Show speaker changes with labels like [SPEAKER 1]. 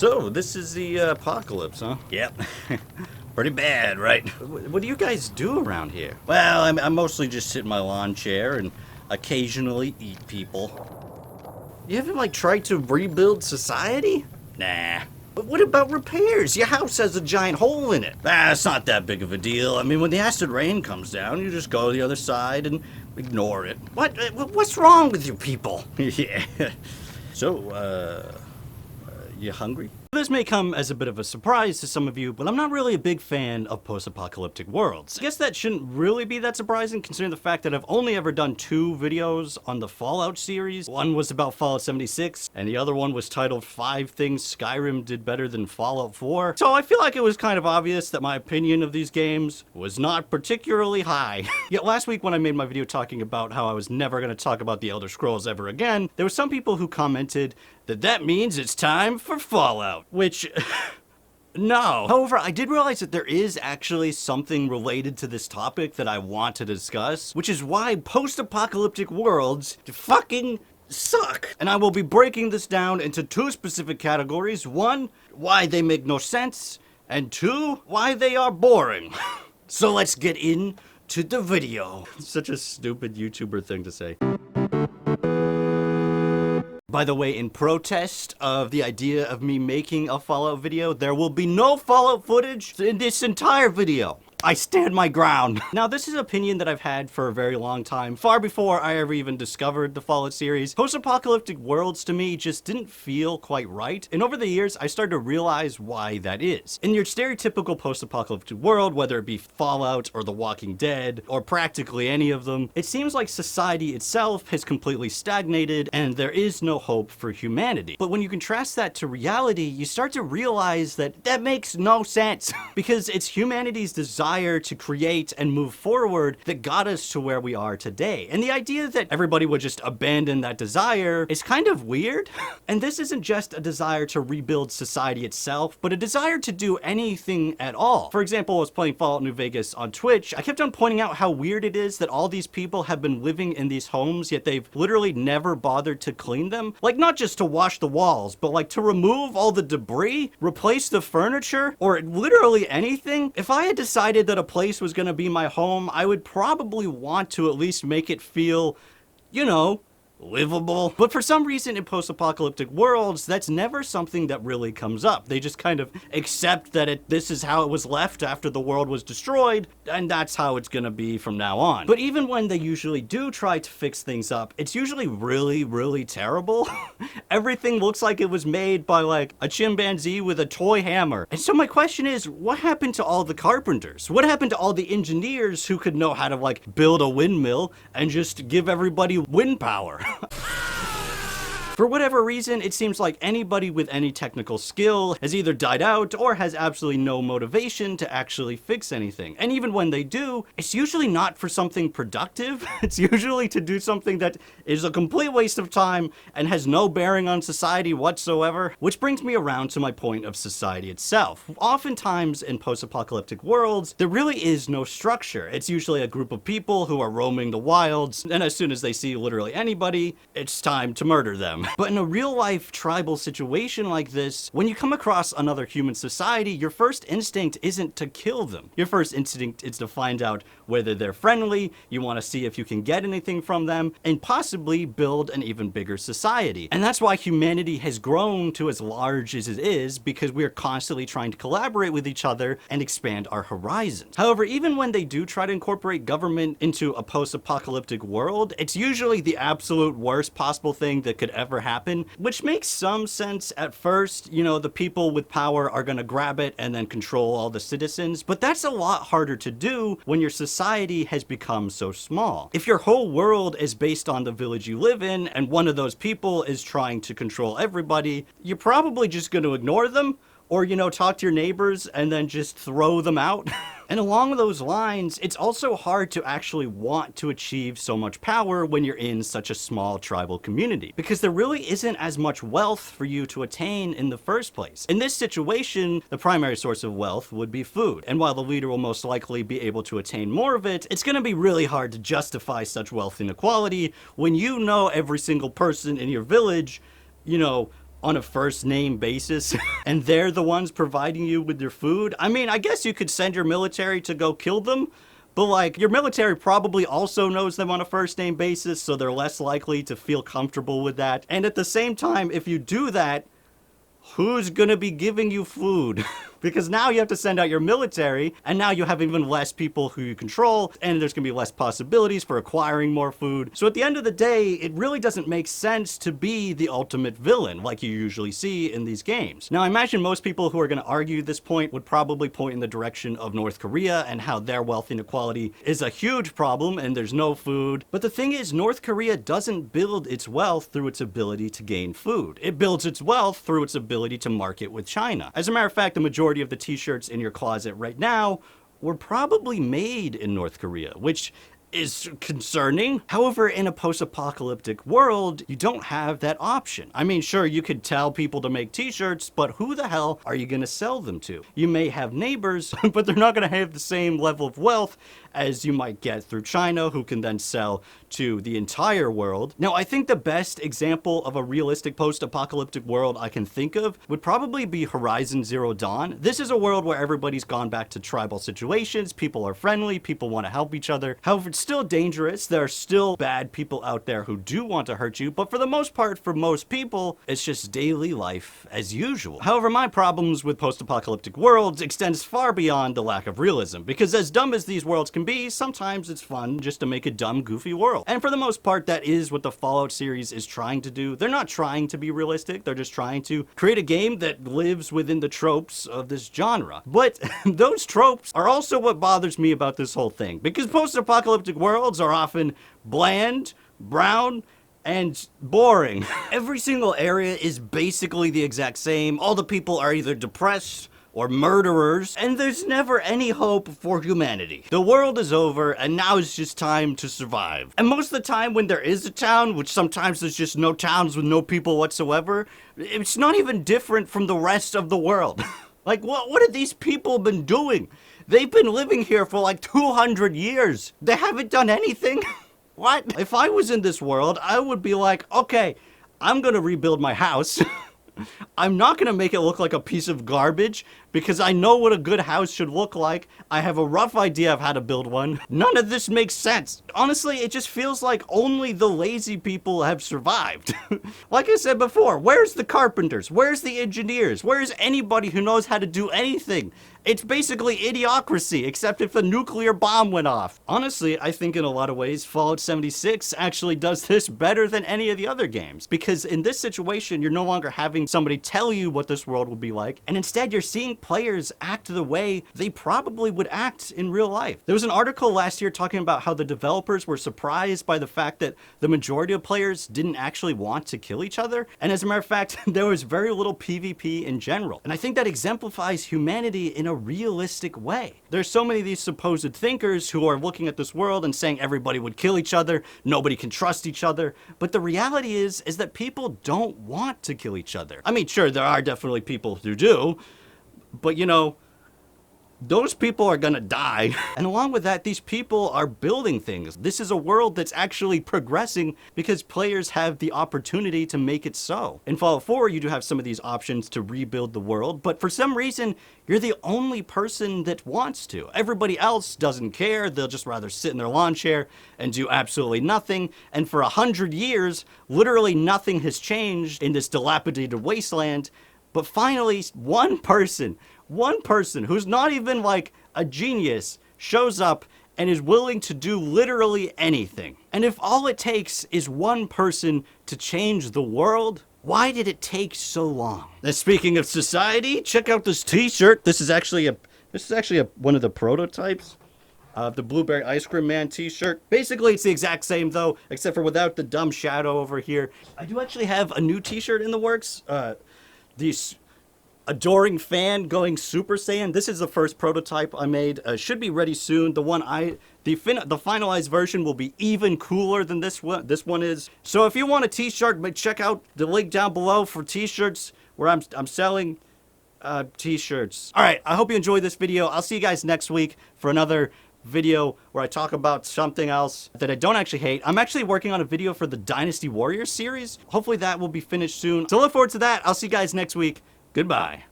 [SPEAKER 1] So, this is the apocalypse, huh?
[SPEAKER 2] Yep. Pretty bad, right?
[SPEAKER 1] What do you guys do around here?
[SPEAKER 2] Well, I mostly just sit in my lawn chair and occasionally eat people.
[SPEAKER 1] You haven't, like, tried to rebuild society?
[SPEAKER 2] Nah.
[SPEAKER 1] But what about repairs? Your house has a giant hole in it.
[SPEAKER 2] It's not that big of a deal. I mean, when the acid rain comes down, you just go to the other side and ignore it.
[SPEAKER 1] What's wrong with you people?
[SPEAKER 2] Yeah. So, you hungry?
[SPEAKER 1] This may come as a bit of a surprise to some of you, but I'm not really a big fan of post-apocalyptic worlds. I guess that shouldn't really be that surprising considering the fact that I've only ever done 2 videos on the Fallout series. One was about Fallout 76, and the other one was titled 5 Things Skyrim Did Better Than Fallout 4. So I feel like it was kind of obvious that my opinion of these games was not particularly high. Yet last week when I made my video talking about how I was never going to talk about the Elder Scrolls ever again, there were some people who commented that means it's time for Fallout. Which, no. However, I did realize that there is actually something related to this topic that I want to discuss, which is why post-apocalyptic worlds fucking suck. And I will be breaking this down into 2 specific categories. 1, why they make no sense, and 2, why they are boring. So let's get into the video. Such a stupid YouTuber thing to say. By the way, in protest of the idea of me making a Fallout video, there will be no Fallout footage in this entire video. I stand my ground. Now, this is an opinion that I've had for a very long time, far before I ever even discovered the Fallout series. Post-apocalyptic worlds to me just didn't feel quite right, and over the years, I started to realize why that is. In your stereotypical post-apocalyptic world, whether it be Fallout or The Walking Dead, or practically any of them, it seems like society itself has completely stagnated and there is no hope for humanity. But when you contrast that to reality, you start to realize that that makes no sense because it's humanity's desire to create and move forward that got us to where we are today. And the idea that everybody would just abandon that desire is kind of weird. And this isn't just a desire to rebuild society itself, but a desire to do anything at all. For example, I was playing Fallout New Vegas on Twitch. I kept on pointing out how weird it is that all these people have been living in these homes, yet they've literally never bothered to clean them. Like, not just to wash the walls, but like to remove all the debris, replace the furniture, or literally anything. If I had decided that a place was going to be my home, I would probably want to at least make it feel, you know, livable. But for some reason in post-apocalyptic worlds, that's never something that really comes up. They just kind of accept that this is how it was left after the world was destroyed, and that's how it's gonna be from now on. But even when they usually do try to fix things up, it's usually really, really terrible. Everything looks like it was made by like a chimpanzee with a toy hammer. And so my question is, what happened to all the carpenters? What happened to all the engineers who could know how to like build a windmill and just give everybody wind power? For whatever reason, it seems like anybody with any technical skill has either died out or has absolutely no motivation to actually fix anything. And even when they do, it's usually not for something productive. It's usually to do something that is a complete waste of time and has no bearing on society whatsoever. Which brings me around to my point of society itself. Oftentimes in post-apocalyptic worlds, there really is no structure. It's usually a group of people who are roaming the wilds, and as soon as they see literally anybody, it's time to murder them. But in a real-life tribal situation like this, when you come across another human society, your first instinct isn't to kill them. Your first instinct is to find out whether they're friendly, you want to see if you can get anything from them, and possibly build an even bigger society. And that's why humanity has grown to as large as it is, because we are constantly trying to collaborate with each other and expand our horizons. However, even when they do try to incorporate government into a post-apocalyptic world, it's usually the absolute worst possible thing that could ever happen, which makes some sense at first. You know, the people with power are gonna grab it and then control all the citizens, but that's a lot harder to do when your society has become so small. If your whole world is based on the village you live in, and one of those people is trying to control everybody, you're probably just gonna ignore them, or, you know, talk to your neighbors and then just throw them out. And along those lines, it's also hard to actually want to achieve so much power when you're in such a small tribal community, because there really isn't as much wealth for you to attain in the first place. In this situation, the primary source of wealth would be food, and while the leader will most likely be able to attain more of it, it's gonna be really hard to justify such wealth inequality when you know every single person in your village, you know, on a first name basis and they're the ones providing you with your food. I mean, I guess you could send your military to go kill them, but like your military probably also knows them on a first name basis, so they're less likely to feel comfortable with that. And at the same time, if you do that, who's gonna be giving you food? Because now you have to send out your military, and now you have even less people who you control, and there's gonna be less possibilities for acquiring more food. So at the end of the day, it really doesn't make sense to be the ultimate villain like you usually see in these games. Now, I imagine most people who are gonna argue this point would probably point in the direction of North Korea and how their wealth inequality is a huge problem and there's no food. But the thing is, North Korea doesn't build its wealth through its ability to gain food. It builds its wealth through its ability to market with China. As a matter of fact, the majority of the t-shirts in your closet right now were probably made in North Korea, which is concerning. However, in a post-apocalyptic world, you don't have that option. I mean, sure, you could tell people to make t-shirts, but who the hell are you gonna sell them to? You may have neighbors, but they're not gonna have the same level of wealth as you might get through China, who can then sell to the entire world. Now, I think the best example of a realistic post-apocalyptic world I can think of would probably be Horizon Zero Dawn. This is a world where everybody's gone back to tribal situations, people are friendly, people want to help each other. However, it's still dangerous. There are still bad people out there who do want to hurt you, but for the most part, for most people, it's just daily life as usual. However, my problems with post-apocalyptic worlds extends far beyond the lack of realism, because as dumb as these worlds can be, sometimes it's fun just to make a dumb, goofy world. And for the most part, that is what the Fallout series is trying to do. They're not trying to be realistic, they're just trying to create a game that lives within the tropes of this genre. But those tropes are also what bothers me about this whole thing, because post-apocalyptic worlds are often bland, brown, and boring. Every single area is basically the exact same. All the people are either depressed or murderers, and there's never any hope for humanity. The world is over, and now it's just time to survive. And most of the time when there is a town, which sometimes there's just no towns with no people whatsoever, it's not even different from the rest of the world. Like, what have these people been doing? They've been living here for like 200 years. They haven't done anything? What? If I was in this world, I would be like, okay, I'm gonna rebuild my house. I'm not gonna make it look like a piece of garbage because I know what a good house should look like. I have a rough idea of how to build one. None of this makes sense. Honestly, it just feels like only the lazy people have survived. Like I said before, where's the carpenters? Where's the engineers? Where's anybody who knows how to do anything? It's basically idiocracy, except if a nuclear bomb went off. Honestly, I think in a lot of ways, Fallout 76 actually does this better than any of the other games. Because in this situation, you're no longer having somebody tell you what this world would be like, and instead you're seeing players act the way they probably would act in real life. There was an article last year talking about how the developers were surprised by the fact that the majority of players didn't actually want to kill each other. And as a matter of fact, there was very little PvP in general. And I think that exemplifies humanity in a realistic way. There's so many of these supposed thinkers who are looking at this world and saying everybody would kill each other, nobody can trust each other, but the reality is that people don't want to kill each other. I mean, sure, there are definitely people who do, but you know, those people are gonna die. And along with that, these people are building things. This is a world that's actually progressing because players have the opportunity to make it so. In Fallout 4, you do have some of these options to rebuild the world, but for some reason, you're the only person that wants to. Everybody else doesn't care. They'll just rather sit in their lawn chair and do absolutely nothing. And for 100 years, literally nothing has changed in this dilapidated wasteland. But finally, one person who's not even like a genius shows up and is willing to do literally anything. And if all it takes is one person to change the world, why did it take so long? And speaking of society, check out this t-shirt. This is actually one of the prototypes of the Blueberry Ice Cream Man t-shirt. Basically, it's the exact same though, except for without the dumb shadow over here. I do actually have a new t-shirt in the works. These adoring fan going Super Saiyan. This is the first prototype I made. Should be ready soon. The finalized version will be even cooler than this one. This one is. So if you want a t-shirt, check out the link down below for t-shirts where I'm selling t-shirts. All right, I hope you enjoyed this video. I'll see you guys next week for another video where I talk about something else that I don't actually hate. I'm actually working on a video for the Dynasty Warriors series. Hopefully that will be finished soon. So look forward to that. I'll see you guys next week. Goodbye.